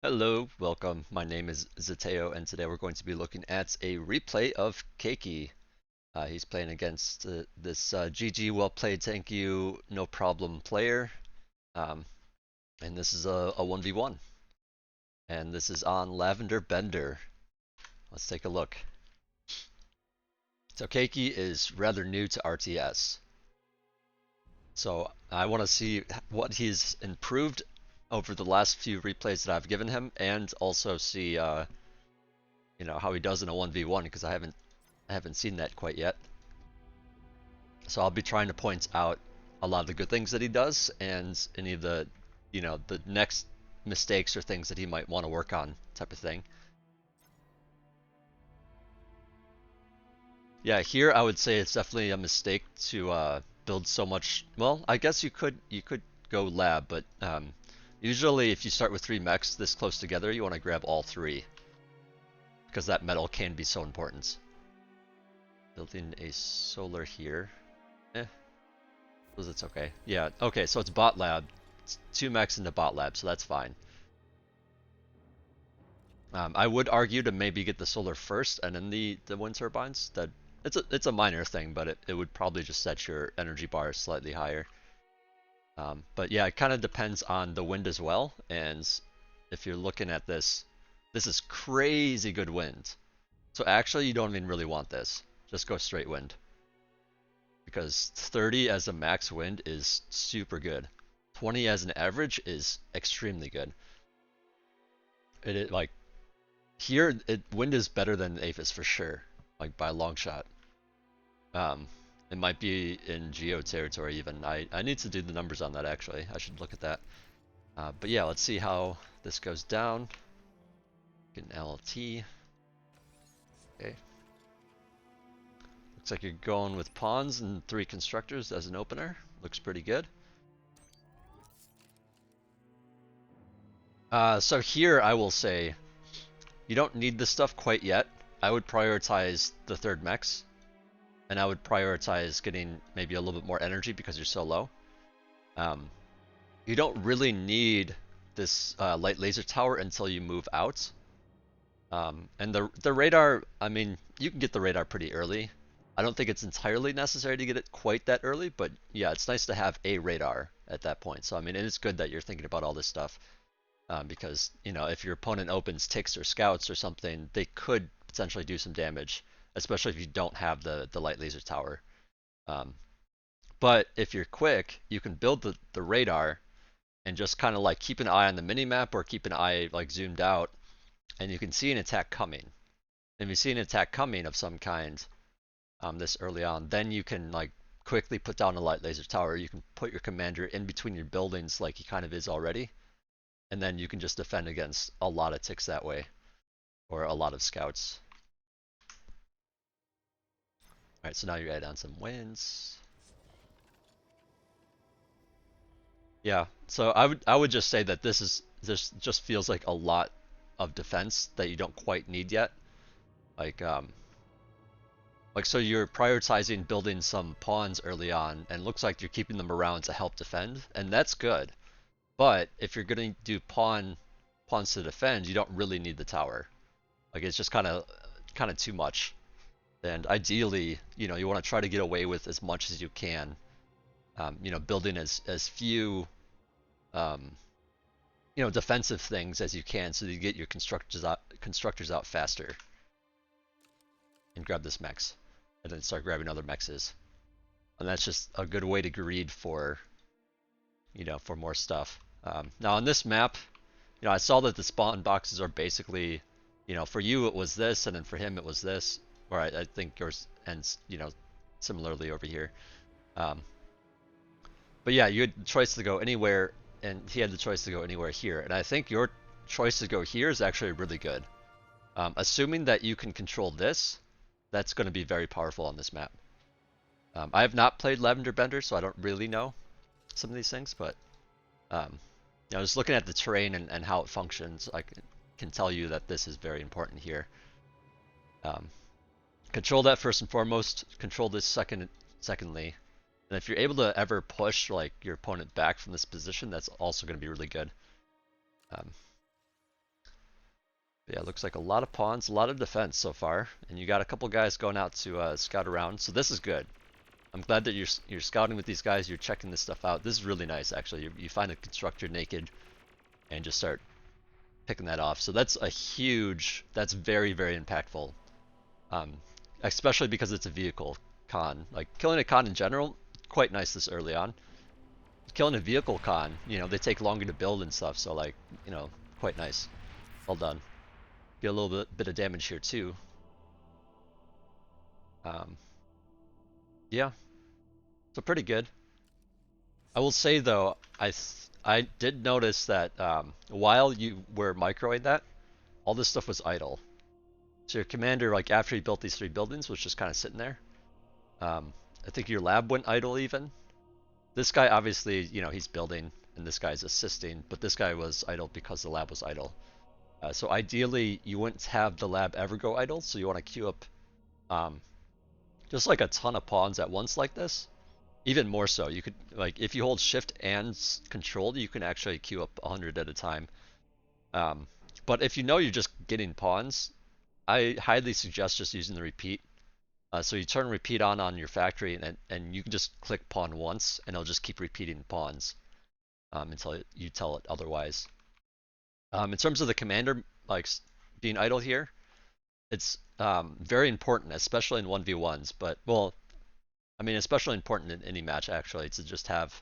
Hello, welcome. My name is Zateo, and today we're going to be looking at a replay of Caki. He's playing against this GG, well played, thank you, no problem player. Um, and this is a 1v1. And this is on Lavender Bender. Let's take a look. So Caki is rather new to RTS. So I want to see what he's improved over the last few replays that I've given him, and also see how he does in a 1v1 because I haven't seen that quite yet. So I'll be trying to point out a lot of the good things that he does and any of the next mistakes or things that he might want to work on type of thing. Yeah, here I would say it's definitely a mistake to build so much. Well, I guess you could go lab, but usually if you start with 3 mechs this close together, you want to grab all 3 because that metal can be so important. Building a solar here. It's okay. Yeah, okay, so it's bot lab. It's 2 mechs in the bot lab, so that's fine. I would argue to maybe get the solar first and then the wind turbines. That it's a minor thing, but it would probably just set your energy bar slightly higher. But yeah, it kind of depends on the wind as well. And if you're looking at this, this is crazy good wind. So actually, you don't even really want this. Just go straight wind. Because 30 as a max wind is super good. 20 as an average is extremely good. Like here, wind is better than Aphis for sure, like by a long shot. It might be in geo territory even. I need to do the numbers on that actually. I should look at that. But yeah, let's see how this goes down. Get an LLT. Okay. Looks like you're going with pawns and 3 constructors as an opener. Looks pretty good. So here I will say, you don't need this stuff quite yet. I would prioritize the 3rd mechs, and I would prioritize getting maybe a little bit more energy because you're so low. You don't really need this light laser tower until you move out. And the radar, I mean, you can get the radar pretty early. I don't think it's entirely necessary to get it quite that early, but yeah, it's nice to have a radar at that point. So I mean, it is good that you're thinking about all this stuff. Because if your opponent opens ticks or scouts or something, they could potentially do some damage, especially if you don't have the light laser tower. But if you're quick, you can build the radar and just kind of like keep an eye on the mini map or keep an eye like zoomed out, and you can see an attack coming. And if you see an attack coming of some kind this early on, then you can like quickly put down a light laser tower. You can put your commander in between your buildings like he kind of is already. And then you can just defend against a lot of ticks that way, or a lot of scouts. Alright, so now you add on some winds. Yeah, so I would just say that this just feels like a lot of defense that you don't quite need yet. Like so you're prioritizing building some pawns early on, and looks like you're keeping them around to help defend, and that's good. But if you're gonna do pawns to defend, you don't really need the tower. Like it's just kind of too much. And ideally, you want to try to get away with as much as you can. Building as few, defensive things as you can, so that you get your constructors out faster. And grab this mechs, and then start grabbing other mechs. And that's just a good way to greed for, for more stuff. Now on this map, I saw that the spawn boxes are basically, for you it was this, and then for him it was this. Or I think yours ends, similarly over here. But yeah, you had the choice to go anywhere, and he had the choice to go anywhere here. And I think your choice to go here is actually really good. Assuming that you can control this, that's going to be very powerful on this map. I have not played Lavender Bender, so I don't really know some of these things, but just looking at the terrain and how it functions, I can tell you that this is very important here. Control that first and foremost. Control this secondly. And if you're able to ever push like your opponent back from this position, that's also going to be really good. Yeah, it looks like a lot of pawns, a lot of defense so far, and you got a couple guys going out to scout around, so this is good. I'm glad that you're scouting with these guys, you're checking this stuff out. This is really nice, actually. You find a constructor naked and just start picking that off. So that's a huge, that's very, very impactful. Um, Especially because it's a vehicle con. Like, killing a con in general, quite nice this early on. Killing a vehicle con, you know, they take longer to build and stuff, so like, you know, quite nice. Well done. Get a little bit of damage here too. Um, yeah, so pretty good. I will say though, I did notice that while you were microing that, all this stuff was idle. So your commander, like after he built these 3 buildings, was just kind of sitting there. I think your lab went idle even. This guy obviously, you know, he's building, and this guy's assisting, but this guy was idle because the lab was idle. So ideally, you wouldn't have the lab ever go idle, so you want to queue up um, just like a ton of pawns at once like this. Even more so, you could, like, if you hold shift and control, you can actually queue up 100 at a time. Um, but if you know you're just getting pawns, I highly suggest just using the repeat. So you turn repeat on your factory, and you can just click pawn once, and it'll just keep repeating pawns until you tell it otherwise. In terms of the commander, like being idle here, it's very important, especially in 1v1s. But well, I mean, especially important in any match actually, to just have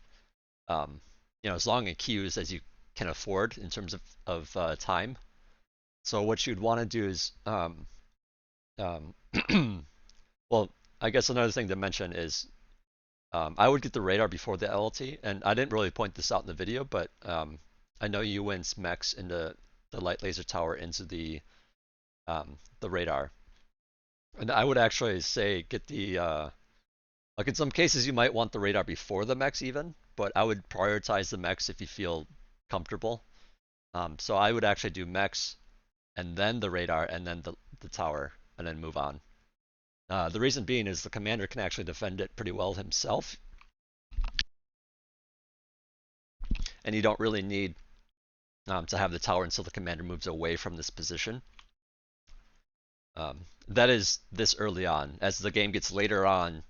you know, as long in queues as you can afford in terms of time. So what you'd want to do is um, well, I guess another thing to mention is I would get the radar before the LLT, and I didn't really point this out in the video, but I know you win mechs into the light laser tower into the radar, and I would actually say get the like in some cases you might want the radar before the mechs even, but I would prioritize the mechs if you feel comfortable. So I would actually do mechs and then the radar and then the tower and then move on. The reason being is the commander can actually defend it pretty well himself, and you don't really need to have the tower until the commander moves away from this position. That is this early on. As the game gets later on,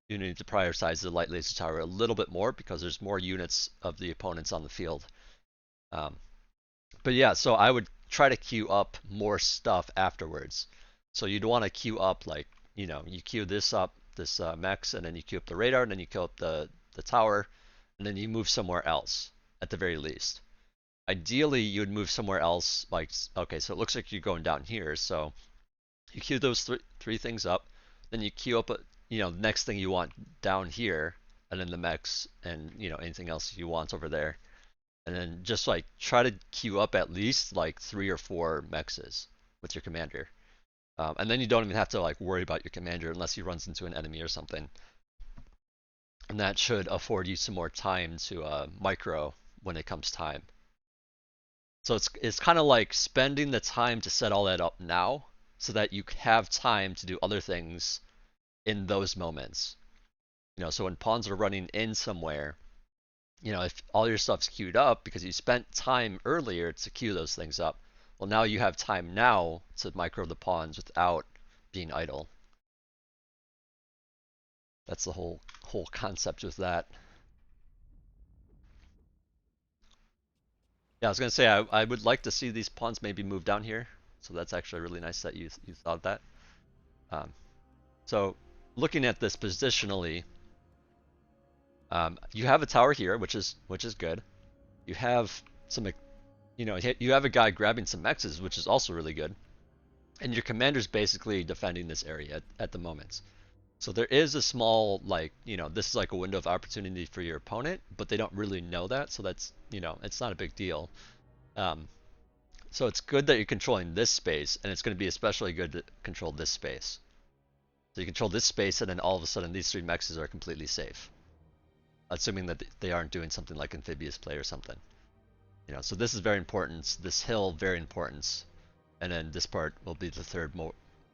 you need to prioritize the light laser tower a little bit more because there's more units of the opponents on the field. Um, but yeah, so I would try to queue up more stuff afterwards. So you'd want to queue up like, you know, you queue this up, this mechs, and then you queue up the radar, and then you queue up the tower, and then you move somewhere else at the very least. Ideally, you would move somewhere else. Like, okay, so it looks like you're going down here. So you queue those three things up, then you queue up, you know, the next thing you want down here, and then the mechs, and you know anything else you want over there, and then just like try to queue up at least like 3 or 4 mexes with your commander. And then you don't even have to like worry about your commander unless he runs into an enemy or something. And that should afford you some more time to micro when it comes time. So it's kind of like spending the time to set all that up now so that you have time to do other things in those moments. You know, so when pawns are running in somewhere, you know, if all your stuff's queued up because you spent time earlier to queue those things up, well, now you have time now to micro the pawns without being idle. That's the whole concept with that. Yeah, I was gonna say I would like to see these pawns maybe move down here. So that's actually really nice that you thought that. Um, so looking at this positionally, you have a tower here, which is good. You have some, you know, you have a guy grabbing some mexes, which is also really good. And your commander's basically defending this area at the moment. So there is a small, like, you know, this is like a window of opportunity for your opponent, but they don't really know that, so that's, you know, it's not a big deal. So it's good that you're controlling this space, and it's going to be especially good to control this space. So you control this space, and then all of a sudden these 3 mexes are completely safe. Assuming that they aren't doing something like amphibious play or something. You know, so this is very important. This hill, very important. And then this part will be the third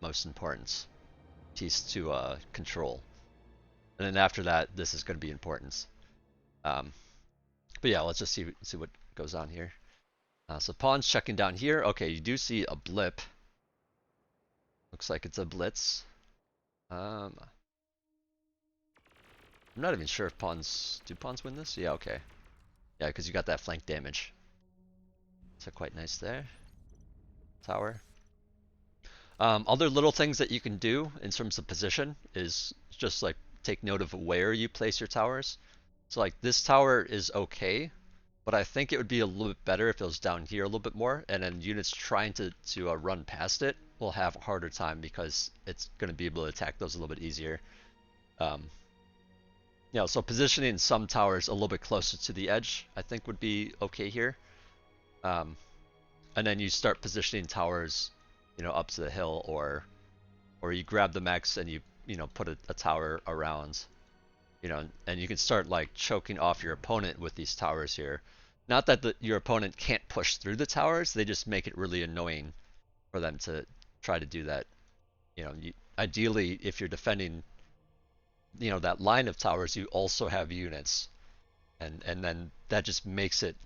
most important piece to control. And then after that, this is going to be important. But yeah, let's just see what goes on here. So pawns checking down here. Okay, you do see a blip. Looks like it's a blitz. I'm not even sure if pawns... Do pawns win this? Yeah, okay. Yeah, because you got that flank damage. So quite nice there. Tower. Other little things that you can do in terms of position is just like take note of where you place your towers. So like this tower is okay, but I think it would be a little bit better if it was down here a little bit more, and then units trying to run past it will have a harder time because it's going to be able to attack those a little bit easier. So positioning some towers a little bit closer to the edge, I think would be okay here. And then you start positioning towers, up to the hill, or you grab the mechs and you put a tower around, and you can start like choking off your opponent with these towers here. Not that your opponent can't push through the towers, they just make it really annoying for them to try to do that. Ideally, if you're defending, that line of towers, you also have units, and then that just makes it,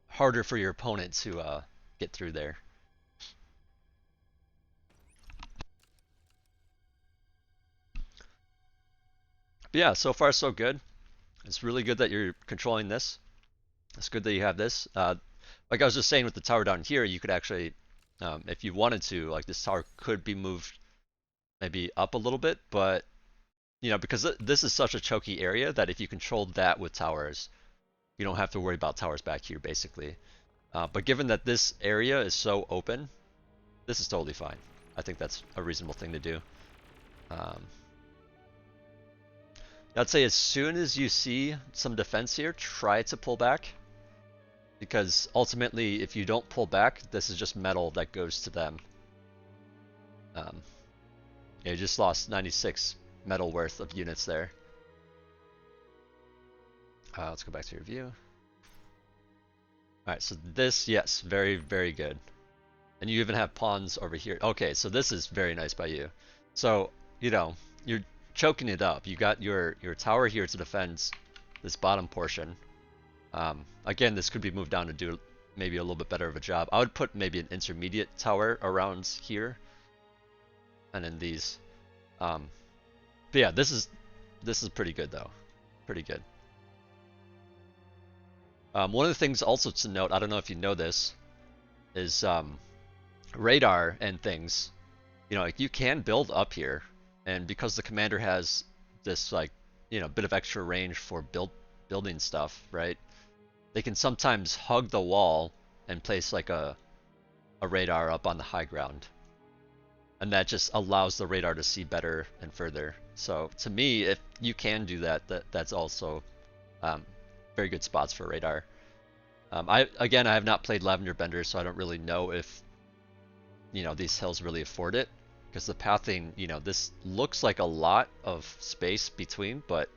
harder for your opponent to get through there. But yeah, so far so good. It's really good that you're controlling this. It's good that you have this. Like I was just saying with the tower down here, you could actually, if you wanted to, like this tower could be moved maybe up a little bit, but because this is such a choky area that if you controlled that with towers, you don't have to worry about towers back here basically. But given that this area is so open, this is totally fine. I think that's a reasonable thing to do. I'd say as soon as you see some defense here, try to pull back. Because ultimately, if you don't pull back, this is just metal that goes to them. You just lost 96 metal worth of units there. Let's go back to your view. Alright, so this, yes, very, very good. And you even have pawns over here. Okay, so this is very nice by you. So, you're choking it up. You got your tower here to defend this bottom portion. Again, this could be moved down to do maybe a little bit better of a job. I would put maybe an intermediate tower around here, and then these. But yeah, this is pretty good though, pretty good. One of the things also to note, I don't know if you know this, is radar and things. Like you can build up here, and because the commander has this like bit of extra range for building stuff, right? They can sometimes hug the wall and place like a radar up on the high ground. And that just allows the radar to see better and further. So to me, if you can do that, that's also very good spots for radar. I have not played Lavender Bender, so I don't really know if these hills really afford it. Because the pathing, this looks like a lot of space between, but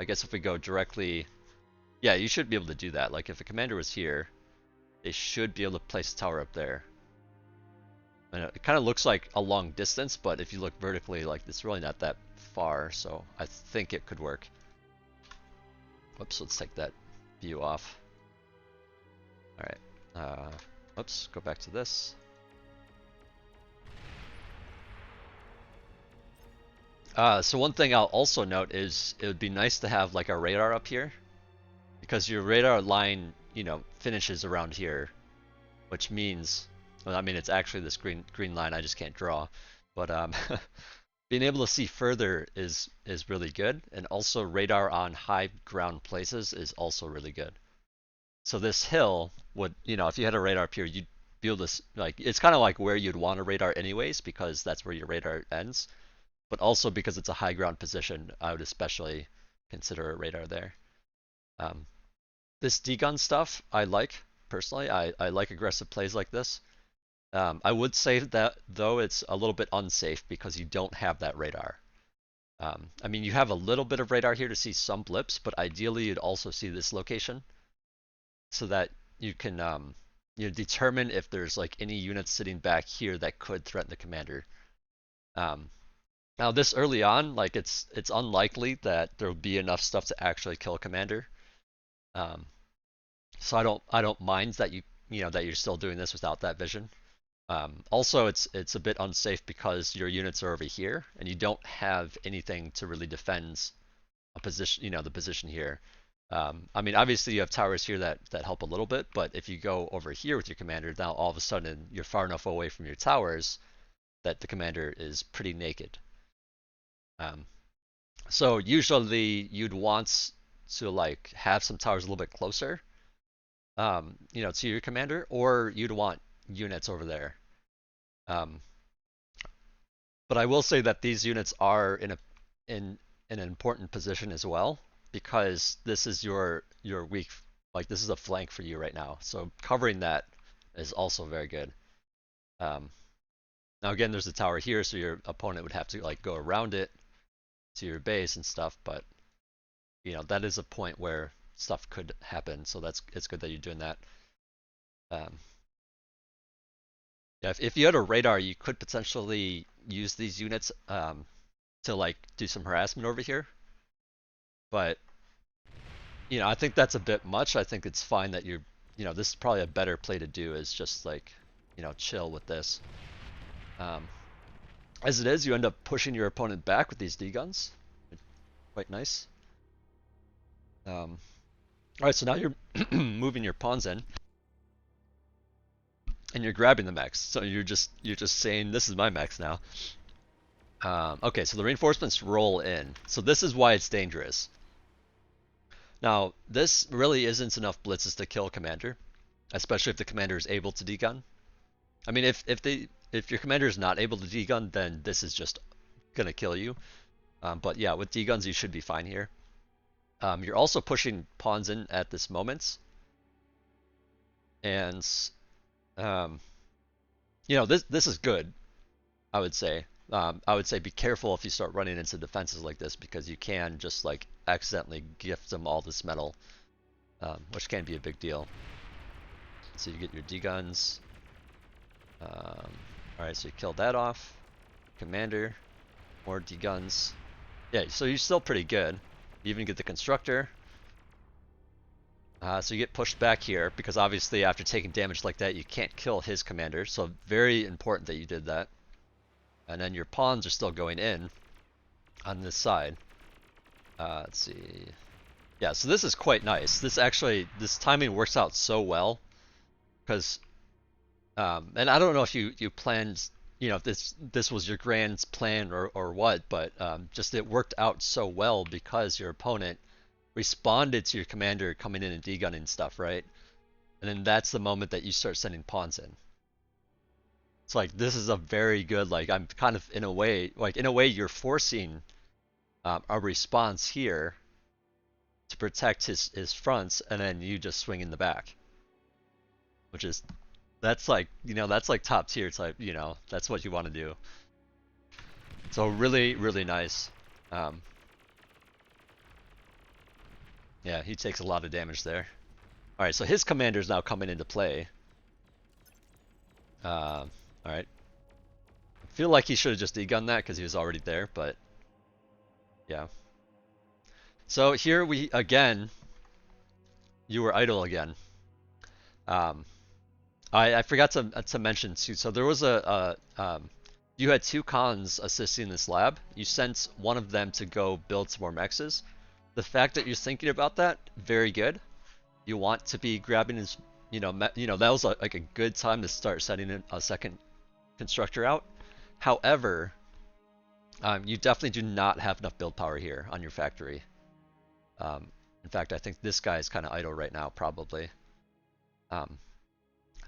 I guess if we go directly... Yeah, you should be able to do that. Like if a commander was here, they should be able to place a tower up there. And it kind of looks like a long distance, but if you look vertically, like it's really not that far, so I think it could work. Whoops, let's take that view off. Alright, oops, go back to this. So one thing I'll also note is it would be nice to have like a radar up here, because your radar line, finishes around here, which means, well, I mean, it's actually this green line I just can't draw, but being able to see further is really good, and also radar on high ground places is also really good. So this hill would, if you had a radar up here, you'd be able to, like, it's kind of like where you'd want a radar anyways, because that's where your radar ends, but also because it's a high ground position, I would especially consider a radar there. This D-gun stuff I like, personally. I like aggressive plays like this. I would say that, though, it's a little bit unsafe because you don't have that radar. I mean, you have a little bit of radar here to see some blips, but ideally you'd also see this location so that you can determine if there's like any units sitting back here that could threaten the commander. Now this early on, like it's unlikely that there'll be enough stuff to actually kill a commander. So I don't mind that you that you're still doing this without that vision. Also, it's a bit unsafe because your units are over here and you don't have anything to really defend a position, the position here. I mean, obviously you have towers here that help a little bit, but if you go over here with your commander, now all of a sudden you're far enough away from your towers that the commander is pretty naked. Um, so usually you'd want to like have some towers a little bit closer, to your commander, or you'd want units over there. Um, but I will say that these units are in an important position as well because this is your weak, like this is a flank for you right now. So covering that is also very good. Um, Now again, there's a tower here, so your opponent would have to like go around it to your base and stuff, but that is a point where stuff could happen, so it's good that you're doing that. Um, yeah, if you had a radar, you could potentially use these units to like do some harassment over here, but I think that's a bit much. I think it's fine that this is probably a better play to do is just like chill with this. As it is, you end up pushing your opponent back with these D-guns. Quite nice. Alright, so now you're moving your pawns in. And you're grabbing the mechs. So you're just saying, this is my mechs now. Okay, so the reinforcements roll in. So this is why it's dangerous. Now, this really isn't enough blitzes to kill a commander. Especially if the commander is able to D-gun. I mean, if your commander is not able to D-gun, then this is just gonna kill you. But yeah, with D-guns you should be fine here. You're also pushing pawns in at this moment. And this is good, I would say. I would say be careful if you start running into defenses like this because you can just like accidentally gift them all this metal, which can be a big deal. So you get your D-guns. Alright, so you killed that off. Commander. More D-guns. Yeah, so you're still pretty good. You even get the constructor. So you get pushed back here because obviously after taking damage like that you can't kill his commander, so very important that you did that. And then your pawns are still going in on this side. Let's see. Yeah, so this is quite nice. This timing works out so well because and I don't know if you planned, if this was your grand plan or what, but just it worked out so well because your opponent responded to your commander coming in and D-gunning stuff, right? And then that's the moment that you start sending pawns in. It's like this is a very good, like I'm kind of in a way you're forcing a response here to protect his fronts, and then you just swing in the back, which is that's like top tier type. That's what you want to do. So really, really nice. Yeah, he takes a lot of damage there. Alright, so his commander's now coming into play. Alright. I feel like he should have just D-gunned that because he was already there, but yeah. So here again, you were idle again. I forgot to mention too, so there was you had two cons assisting this lab. You sent one of them to go build some more mexes. The fact that you're thinking about that, very good. You want to be grabbing his, that was like a good time to start setting in a second constructor out. However, you definitely do not have enough build power here on your factory. In fact, I think this guy is kind of idle right now, probably.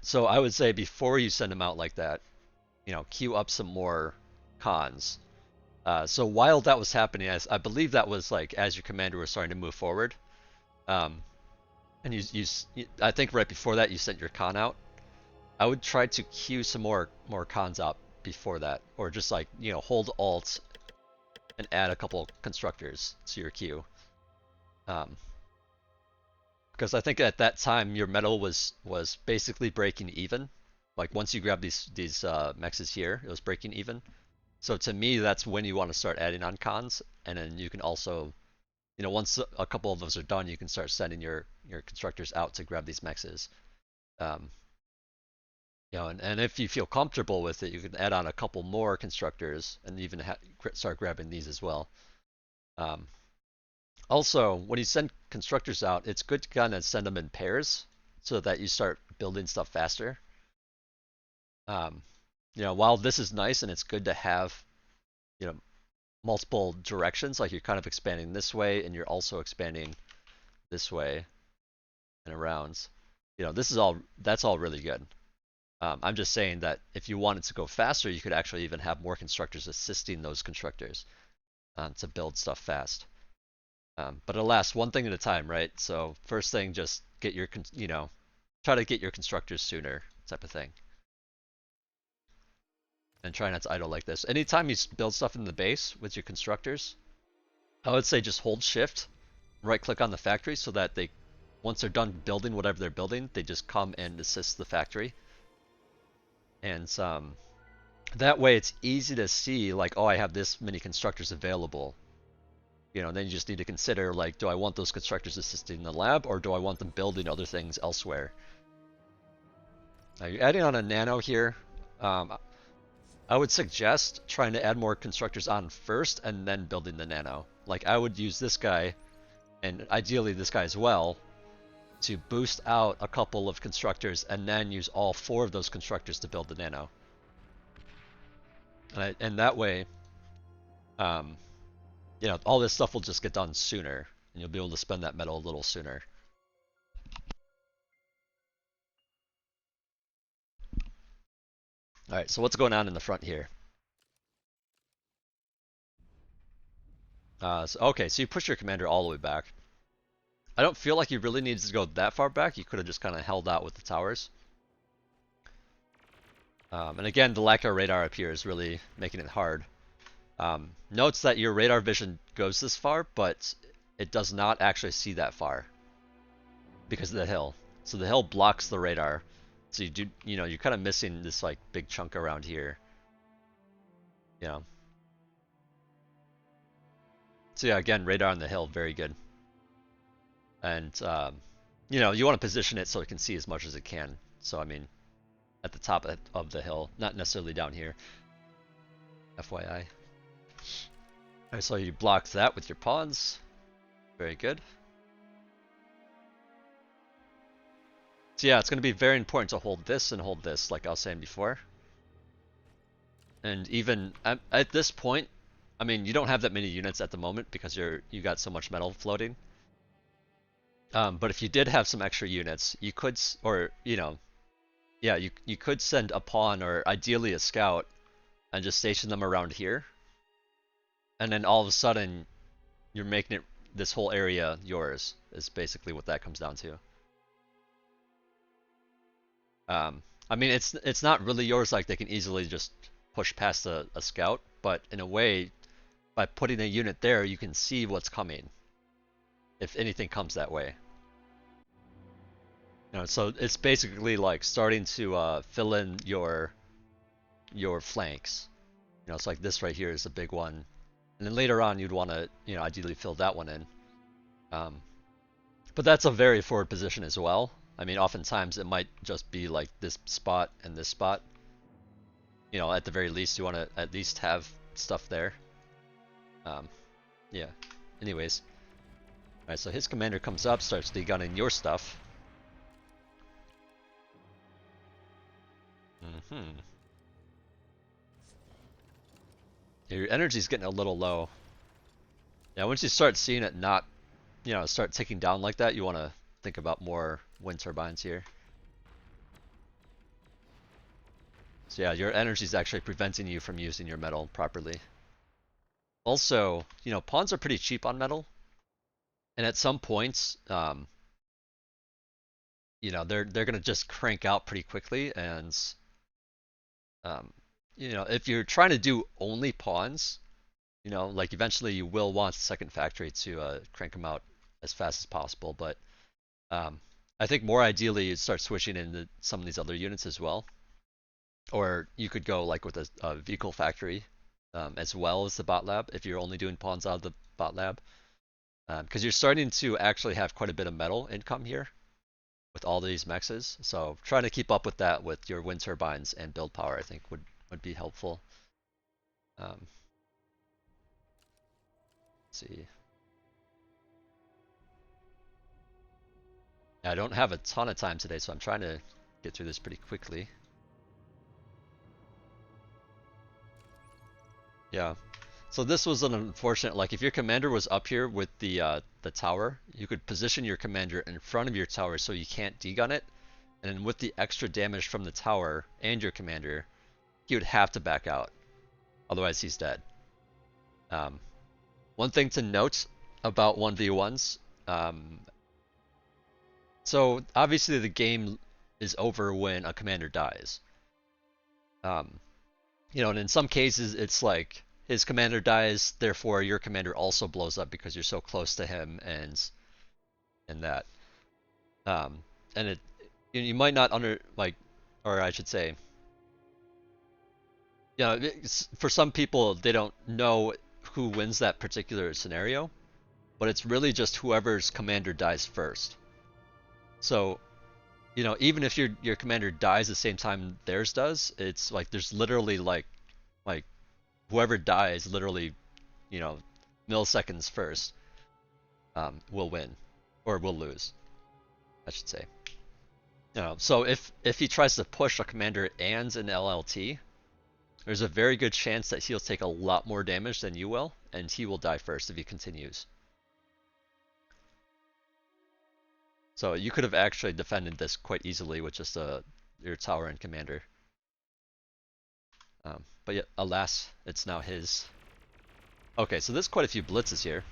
So I would say before you send him out like that, queue up some more cons. So while that was happening, I believe that was like as your commander was starting to move forward, and I think right before that you sent your con out. I would try to queue some more cons up before that, or just like hold Alt and add a couple constructors to your queue. Because I think at that time your metal was basically breaking even. Like once you grab these mexes here, it was breaking even. So to me, that's when you want to start adding on cons, and then you can also, once a couple of those are done, you can start sending your constructors out to grab these mexes. And if you feel comfortable with it, you can add on a couple more constructors and even start grabbing these as well. Um, Also, when you send constructors out, it's good to kind of send them in pairs so that you start building stuff faster. Um, while this is nice and it's good to have, you know, multiple directions, like you're kind of expanding this way and you're also expanding this way and around. That's all really good. I'm just saying that if you wanted to go faster, you could actually even have more constructors assisting those constructors to build stuff fast. But alas, one thing at a time, right? So first thing, just get your, try to get your constructors sooner, type of thing. And try not to idle like this. Anytime you build stuff in the base with your constructors, I would say just hold shift, right click on the factory so that once they're done building whatever they're building, they just come and assist the factory. And that way it's easy to see like, oh, I have this many constructors available. Then you just need to consider like, do I want those constructors assisting the lab or do I want them building other things elsewhere? Now you're adding on a nano here. I would suggest trying to add more constructors on first and then building the nano. Like I would use this guy, and ideally this guy as well, to boost out a couple of constructors and then use all 4 of those constructors to build the nano. And that way, all this stuff will just get done sooner, and you'll be able to spend that metal a little sooner. Alright, so what's going on in the front here? Okay, so you push your commander all the way back. I don't feel like you really needed to go that far back. You could have just kind of held out with the towers. And again, the lack of radar up here is really making it hard. Notes that your radar vision goes this far, but it does not actually see that far because of the hill. So the hill blocks the radar. So you're kind of missing this like big chunk around here. So yeah, again, radar on the hill, very good. And you want to position it so it can see as much as it can. So I mean, at the top of the hill, not necessarily down here. FYI. Alright, so you blocked that with your pawns. Very good. So yeah, it's going to be very important to hold this and hold this, like I was saying before. And even at this point, I mean, you don't have that many units at the moment because you got so much metal floating. But if you did have some extra units, you could, or yeah, you could send a pawn or ideally a scout and just station them around here. And then all of a sudden, you're making this whole area yours, is basically what that comes down to. I mean, it's not really yours, like they can easily just push past a scout, but in a way, by putting a unit there, you can see what's coming, if anything comes that way. So it's basically like starting to fill in your flanks. It's like this right here is a big one. And then later on, you'd want to, ideally fill that one in. But that's a very forward position as well. I mean, oftentimes it might just be like this spot and this spot. At the very least, you want to at least have stuff there. Yeah. Anyways. Alright, so his commander comes up, starts degunning your stuff. Your energy's getting a little low. Yeah, once you start seeing it not, start ticking down like that, you want to think about more wind turbines here. So yeah, your energy is actually preventing you from using your metal properly. Also, pawns are pretty cheap on metal. And at some points, they're gonna just crank out pretty quickly, and if you're trying to do only pawns, like eventually you will want the second factory to crank them out as fast as possible. But I think more ideally you'd start switching into some of these other units as well. Or you could go like with a vehicle factory as well as the bot lab if you're only doing pawns out of the bot lab. Because you're starting to actually have quite a bit of metal income here. with all these mexes. So trying to keep up with that with your wind turbines and build power, I think would be helpful. Let's see. I don't have a ton of time today, so I'm trying to get through this pretty quickly. Yeah. So this was an unfortunate, like if your commander was up here with the tower, you could position your commander in front of your tower so you can't degun it, and then with the extra damage from the tower and your commander, he would have to back out. Otherwise he's dead. Um, One thing to note about 1v1s, so obviously the game is over when a commander dies. Um, and in some cases it's like his commander dies, therefore your commander also blows up because you're so close to him and that. Um, and you might not or I should say, for some people they don't know who wins that particular scenario, but it's really just whoever's commander dies first. So, even if your commander dies the same time theirs does, it's like there's literally like whoever dies literally, you know, milliseconds first, will win or will lose, I should say. So if he tries to push a commander and an LLT, there's a very good chance that he'll take a lot more damage than you will, and he will die first if he continues. So you could have actually defended this quite easily with just your tower and commander. But yeah, alas, it's now his. Okay, so there's quite a few blitzes here.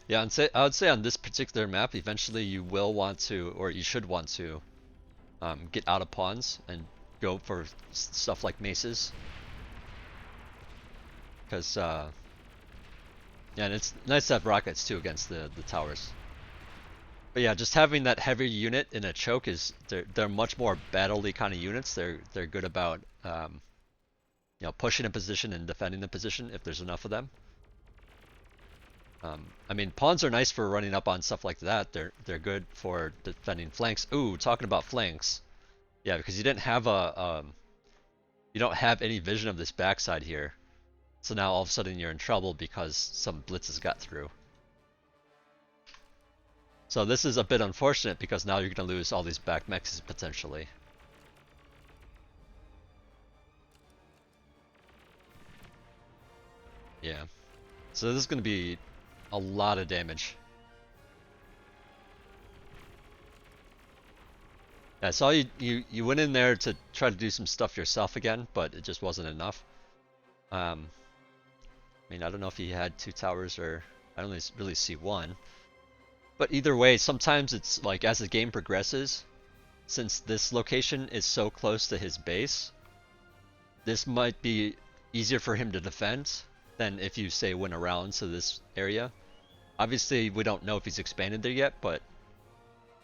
Yeah, I would say on this particular map, eventually you will want to, or you should want to, get out of pawns and go for stuff like maces. Because, yeah, and it's nice to have rockets too against the towers. But yeah, just having that heavy unit in a choke they're much more battle-y kind of units. They're good about pushing a position and defending the position if there's enough of them. I mean, pawns are nice for running up on stuff like that. They're good for defending flanks. Ooh, talking about flanks. Yeah, because you didn't have you don't have any vision of this backside here. So now all of a sudden you're in trouble because some blitzes got through. So this is a bit unfortunate because now you're going to lose all these back mechs potentially. Yeah. So this is going to be a lot of damage. Yeah, I saw you went in there to try to do some stuff yourself again, but it just wasn't enough. I mean, I don't know if he had two towers or I only really see one. But either way, sometimes it's like as the game progresses, since this location is so close to his base, this might be easier for him to defend than if you say went around to this area. Obviously, we don't know if he's expanded there yet, but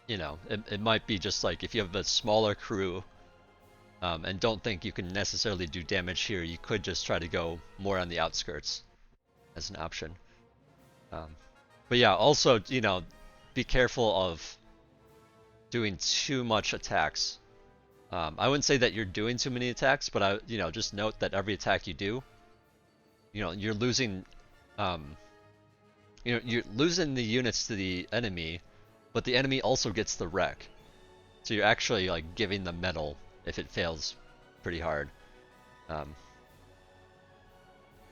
it might be just like if you have a smaller crew and don't think you can necessarily do damage here, you could just try to go more on the outskirts as an option. But yeah, also, be careful of doing too much attacks. I wouldn't say that you're doing too many attacks, but just note that every attack you do, you're losing, you're losing the units to the enemy, but the enemy also gets the wreck. So you're actually like giving the medal if it fails pretty hard. So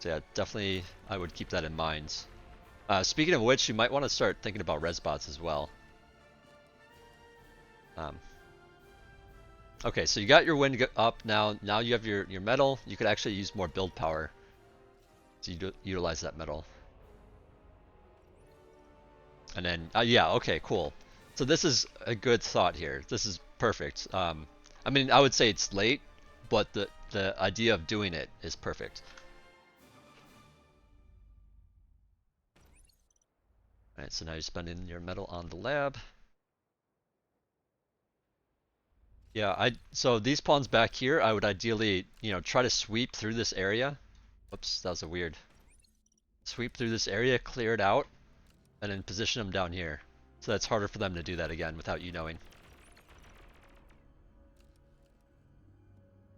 yeah, definitely I would keep that in mind. Speaking of which, you might want to start thinking about res bots as well. Okay, so you got your wind up now. Now you have your metal. You could actually use more build power to utilize that metal. And then, yeah, okay, cool. So this is a good thought here. This is perfect. I mean, I would say it's late, but the idea of doing it is perfect. Alright, so now you're spending your metal on the lab. Yeah, so these pawns back here, I would ideally, try to sweep through this area. Oops, that was a weird. Sweep through this area, clear it out, and then position them down here. So that's harder for them to do that again without you knowing.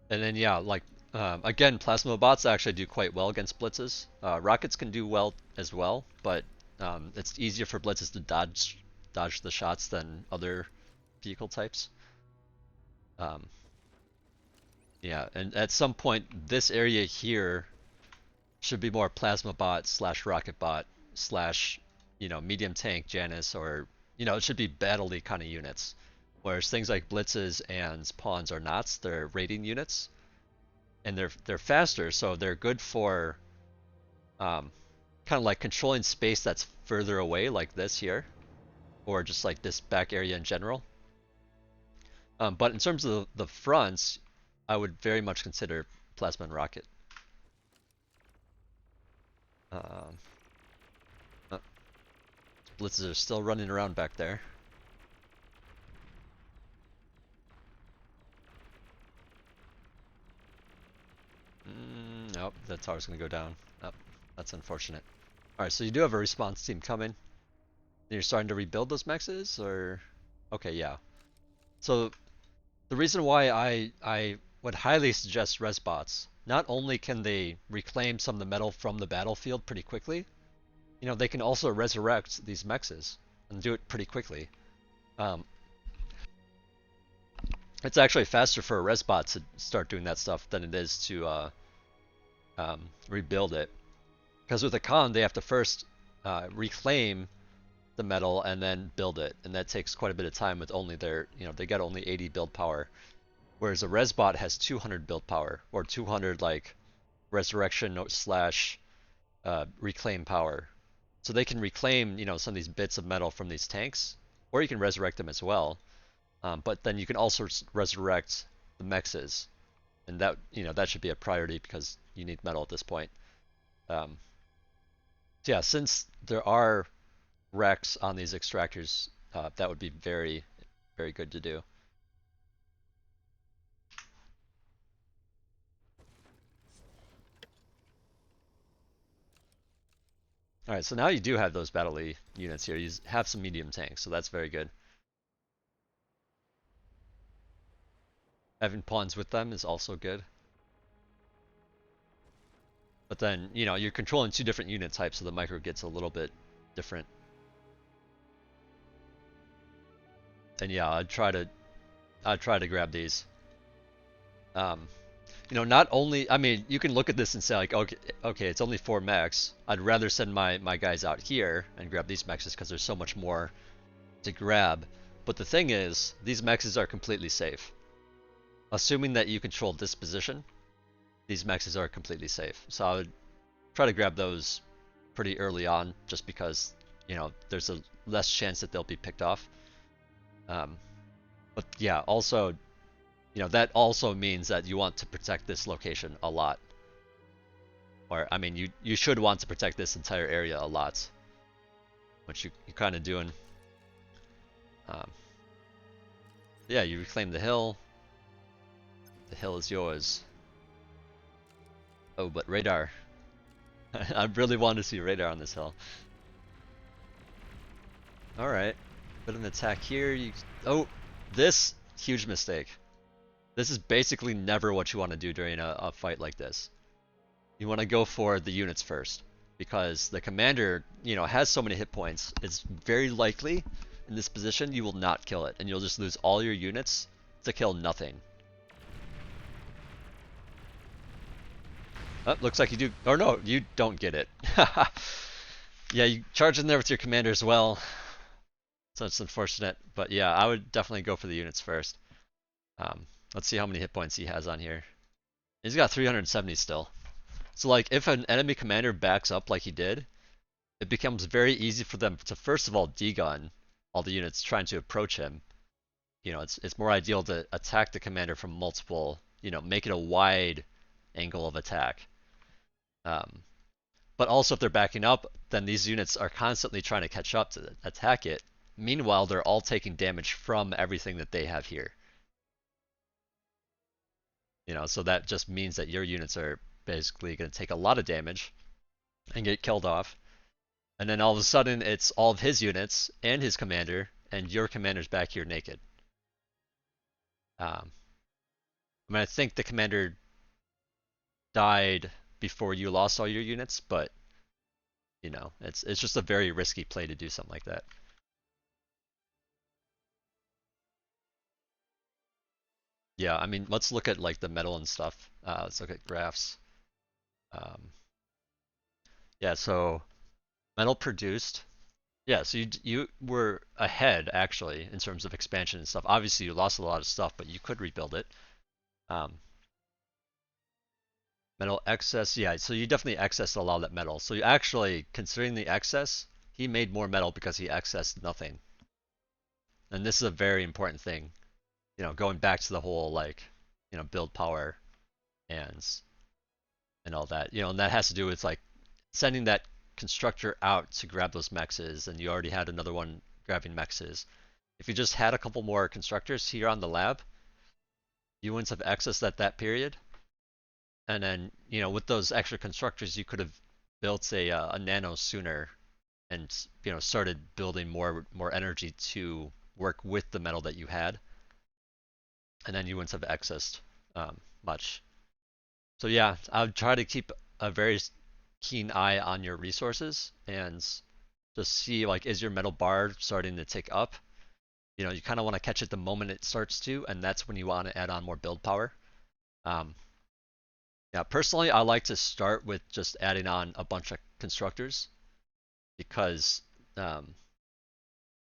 And then yeah, like again, plasma bots actually do quite well against blitzes. Rockets can do well as well, but it's easier for blitzes to dodge the shots than other vehicle types. Um, yeah, and at some point, this area here should be more plasma bot slash rocket bot slash medium tank Janus, or it should be battle-y kind of units. Whereas things like blitzes and pawns are not. They're raiding units, and they're faster, so they're good for kind of like controlling space that's further away, like this here, or just like this back area in general. But in terms of the fronts, I would very much consider plasma and rocket. Um, Blitzes are still running around back there. Nope, that tower's gonna go down. Oh, that's unfortunate. Alright, so you do have a response team coming. You're starting to rebuild those mexes, or... Okay, yeah. So, the reason why I would highly suggest res bots, not only can they reclaim some of the metal from the battlefield pretty quickly, they can also resurrect these mexes and do it pretty quickly. It's actually faster for a res bot to start doing that stuff than it is to rebuild it. Because with a con, they have to first reclaim the metal and then build it, and that takes quite a bit of time with only they got only 80 build power, whereas a res bot has 200 build power, or 200 like resurrection slash reclaim power. So they can reclaim some of these bits of metal from these tanks, or you can resurrect them as well. But then you can also resurrect the mexes, and that should be a priority because you need metal at this point. So yeah, since there are wrecks on these extractors, that would be very, very good to do. Alright, so now you do have those battle-y units here. You have some medium tanks, so that's very good. Having pawns with them is also good. But then, you're controlling two different unit types, so the micro gets a little bit different. And yeah, I'd try to grab these. Not only, I mean, you can look at this and say like, okay, it's only 4 mechs. I'd rather send my guys out here and grab these mechs because there's so much more to grab. But the thing is, these mexes are completely safe. Assuming that you control this position, these mexes are completely safe. So I would try to grab those pretty early on, just because, there's a less chance that they'll be picked off. But yeah, also, that also means that you want to protect this location a lot. Or, I mean, you should want to protect this entire area a lot. Which you're kind of doing. Yeah, you reclaim the hill. The hill is yours. Oh, but radar. I really want to see radar on this hill. Alright. Bit of an attack here. Oh, this huge mistake. This is basically never what you want to do during a fight like this. You want to go for the units first, because the commander, has so many hit points. It's very likely in this position you will not kill it, and you'll just lose all your units to kill nothing. Oh, looks like you do. Or no, you don't get it. Yeah, you charge in there with your commander as well. So it's unfortunate, but yeah, I would definitely go for the units first. Let's see how many hit points he has on here. He's got 370 still. So like, if an enemy commander backs up like he did, it becomes very easy for them to first of all degun all the units trying to approach him. It's more ideal to attack the commander from multiple, make it a wide angle of attack. But also if they're backing up, then these units are constantly trying to catch up to attack it. Meanwhile, they're all taking damage from everything that they have here. So that just means that your units are basically going to take a lot of damage and get killed off. And then all of a sudden, it's all of his units and his commander, and your commander's back here naked. Um, I mean, I think the commander died before you lost all your units, but it's just a very risky play to do something like that. Yeah, I mean, let's look at like the metal and stuff. Let's look at graphs. Um, yeah, so metal produced. Yeah, so you were ahead actually in terms of expansion and stuff. Obviously, you lost a lot of stuff, but you could rebuild it. Um, Metal excess, yeah. So you definitely accessed a lot of that metal. So you actually, considering the excess, he made more metal because he accessed nothing. And this is a very important thing. Going back to the whole like, build power and and all that. And that has to do with like sending that constructor out to grab those mexes, and you already had another one grabbing mexes. If you just had a couple more constructors here on the lab, you wouldn't have accessed that period. And then, with those extra constructors, you could have built a nano sooner and, started building more energy to work with the metal that you had. And then you wouldn't have accessed much. So yeah, I would try to keep a very keen eye on your resources and just see like, is your metal bar starting to tick up? You kind of want to catch it the moment it starts to, and that's when you want to add on more build power. Um, yeah, personally, I like to start with just adding on a bunch of constructors because, um,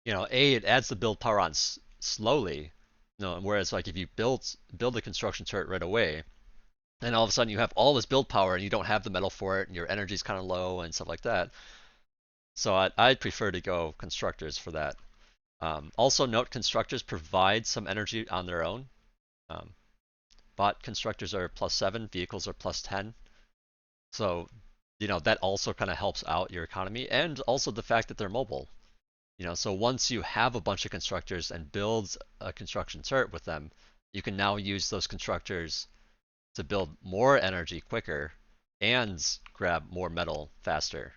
it adds the build power on slowly. Whereas like if you build a construction turret right away, then all of a sudden you have all this build power and you don't have the metal for it, and your energy's kind of low and stuff like that. So I'd prefer to go constructors for that. Also note constructors provide some energy on their own. Um, Bot constructors are +7, vehicles are +10. So, that also kind of helps out your economy, and also the fact that they're mobile. So once you have a bunch of constructors and build a construction turret with them, you can now use those constructors to build more energy quicker and grab more metal faster.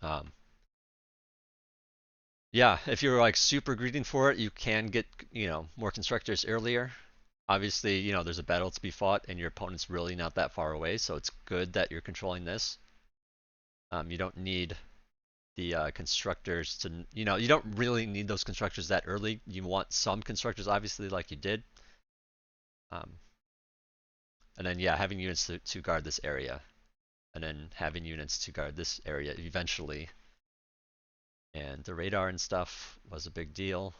Um, yeah, if you're like super greedy for it, you can get, more constructors earlier. Obviously, there's a battle to be fought and your opponent's really not that far away, so it's good that you're controlling this. You don't need the constructors to, you don't really need those constructors that early. You want some constructors, obviously, like you did. Um, and then, yeah, having units to guard this area. And then having units to guard this area eventually. And the radar and stuff was a big deal.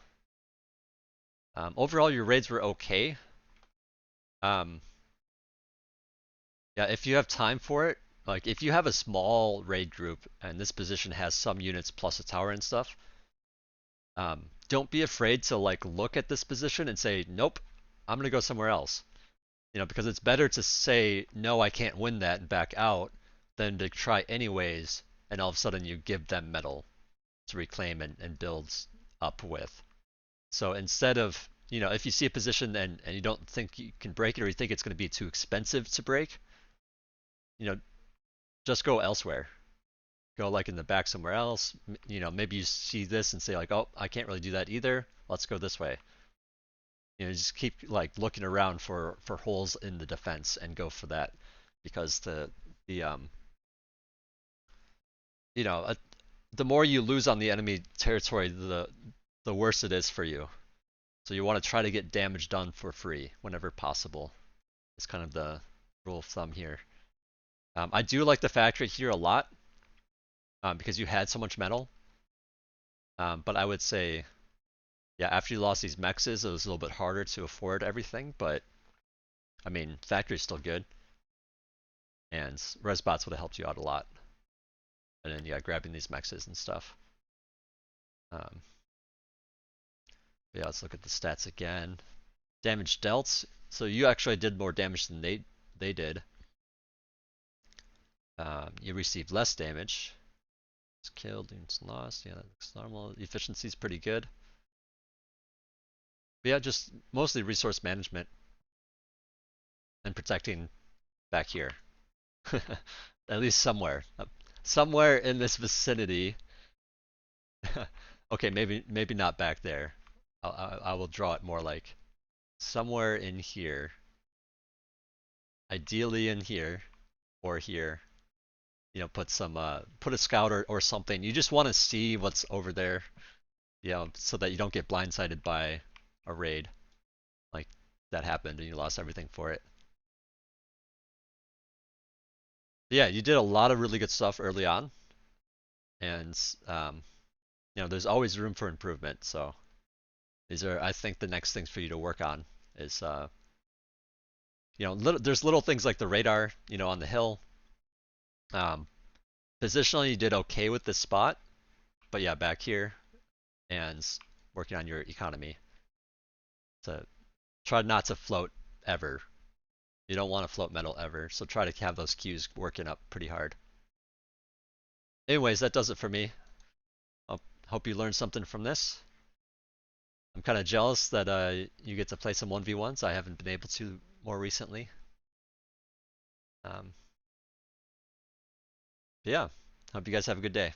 Overall, your raids were okay. Um, yeah, if you have time for it, like if you have a small raid group and this position has some units plus a tower and stuff, don't be afraid to like look at this position and say, nope, I'm gonna go somewhere else. Because it's better to say, no, I can't win that and back out than to try anyways and all of a sudden you give them metal to reclaim and build up with. So instead of, if you see a position and you don't think you can break it or you think it's going to be too expensive to break, you know, just go elsewhere. Go like in the back somewhere else. Maybe you see this and say like, oh, I can't really do that either. Let's go this way. Just keep like looking around for holes in the defense and go for that, because the you know the more you lose on the enemy territory, the worse it is for you. So you want to try to get damage done for free whenever possible. It's kind of the rule of thumb here. I do like the factory here a lot because you had so much metal. But I would say, yeah, after you lost these mexes, it was a little bit harder to afford everything. But I mean, factory's still good, and resbots would have helped you out a lot. And then yeah, grabbing these mexes and stuff. Um, yeah, let's look at the stats again. Damage dealt. So you actually did more damage than they did. You received less damage. It's killed, it's lost. Yeah, that looks normal. Efficiency's pretty good. But yeah, just mostly resource management and protecting back here. At least somewhere. Somewhere in this vicinity. Okay, maybe not back there. I will draw it more like somewhere in here. Ideally in here or here. You know, put a scout or something. You just want to see what's over there, you know, so that you don't get blindsided by a raid like that happened and you lost everything for it. Yeah, you did a lot of really good stuff early on, and you know, there's always room for improvement. So these are, I think, the next things for you to work on is, you know, there's little things like the radar, you know, on the hill. Um, Positionally, you did okay with this spot, but yeah, back here and working on your economy to try not to float ever. You don't want to float metal ever, so try to have those queues working up pretty hard. Anyways, that does it for me. I hope you learned something from this. I'm kind of jealous that you get to play some 1v1s. I haven't been able to more recently. Um, but yeah, hope you guys have a good day.